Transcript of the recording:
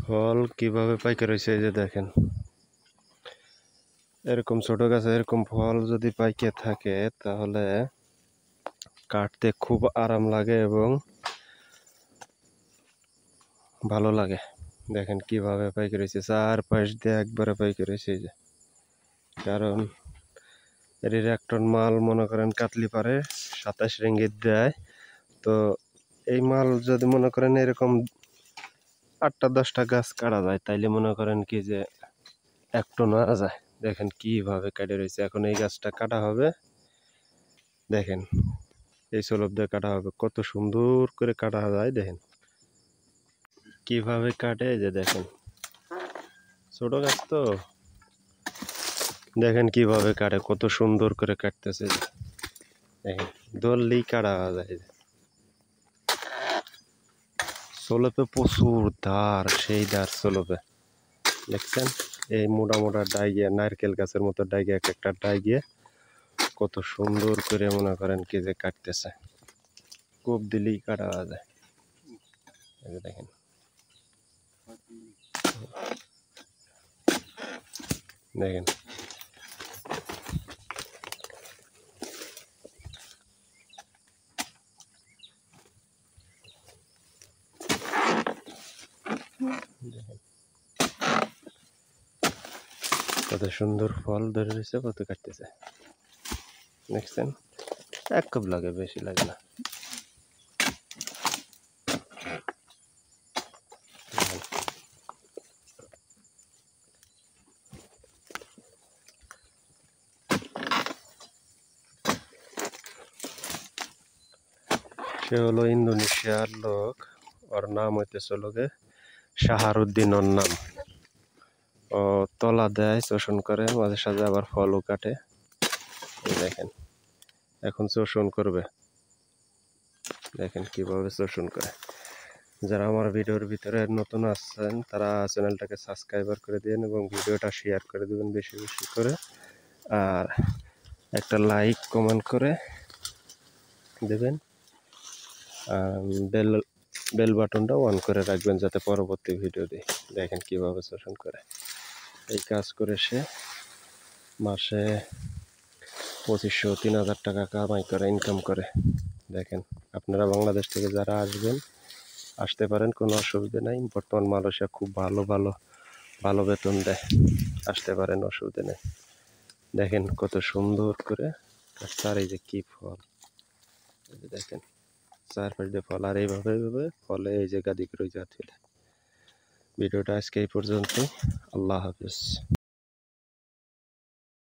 ফল কিভাবে পাইকারি হয়েছে এই যে দেখেন, এরকম ছোট গাছে এরকম ফল যদি পাইকে থাকে তাহলে কাটতে খুব আরাম লাগে এবং ভালো লাগে। দেখেন কিভাবে পাইকারি হয়েছে, চারপাশ দিয়ে একবারে পাইকারি হয়েছে এই যে। কারণ এর 1 টন মাল মনে করেন কাটলি পারে 27 রিঙ্গিত দেয়। তো এই মাল যদি মনে করেন এরকম 8টা 10টা গাছ কাটা যায় তাইলে মনে করেন কি যে 1 টন আনা যায়। দেখেন কিভাবে কাটে রয়েছে। এখন এই গাছটা কাটা হবে, দেখেন এই সলব দিয়ে কাটা হবে, কত সুন্দর করে কাটা যায়। দেখেন কিভাবে কাটে, এই যে দেখেন ছোট গাছ তো, দেখেন কিভাবে কাটে, কত সুন্দর করে কাটতেছে। দেখেন দললেই কাটা যায়। সলপে প্রচুর ধার, সেই ধার সলপে দেখছেন। এই মোটা মোটা ডাইগিয়া, নারকেল গাছের মতো ডাইগিয়া, এক একটা ডাইগিয়া কত সুন্দর করে মনে করেন কি যে কাটতেছে, কোপ দিলেই কাটা যায়। এই যে দেখেন, দেখেন কত সুন্দর ফল ধরে রয়েছে, কত কাটতেছে দেখছেন। 1 কাপ লাগে, বেশি লাগে না। সে হলো ইন্দোনেশিয়ার লোক, ওর নাম হইতেছে লোকে শাহারুদ্দিন, ওর নাম। ও তলা দেয়, শোষণ করে, মাঝে সাঝে আবার ফলও কাটে। দেখেন এখন শোষণ করবে, দেখেন কিভাবে শোষণ করে। যারা আমার ভিডিওর ভিতরে নতুন আসছেন তারা চ্যানেলটাকে সাবস্ক্রাইবার করে দিন এবং ভিডিওটা শেয়ার করে দিবেন বেশি বেশি করে, আর একটা লাইক কমেন্ট করে দেবেন। বেল বেল বাটনটা অন করে রাখবেন যাতে পরবর্তী ভিডিও দিই। দেখেন কিভাবে শোষণ করে। এই কাজ করে সে মাসে 2500-3000 টাকা কামাই করে, ইনকাম করে। দেখেন আপনারা বাংলাদেশ থেকে যারা আসবেন আসতে পারেন, কোনো অসুবিধা নাই। বর্তমান মালয়েশিয়া খুব ভালো ভালো ভালো বেতন দেয়, আসতে পারেন, অসুবিধা নেই। দেখেন কত সুন্দর করে আর এই যে কি ফল, দেখেন চারপাশ দিয়ে ফল, আর এইভাবে এইভাবে ফলে এই যে গাদি করে যাচ্ছে। ভিডিওটা আজকে এই পর্যন্ত, আল্লাহ হাফিজ।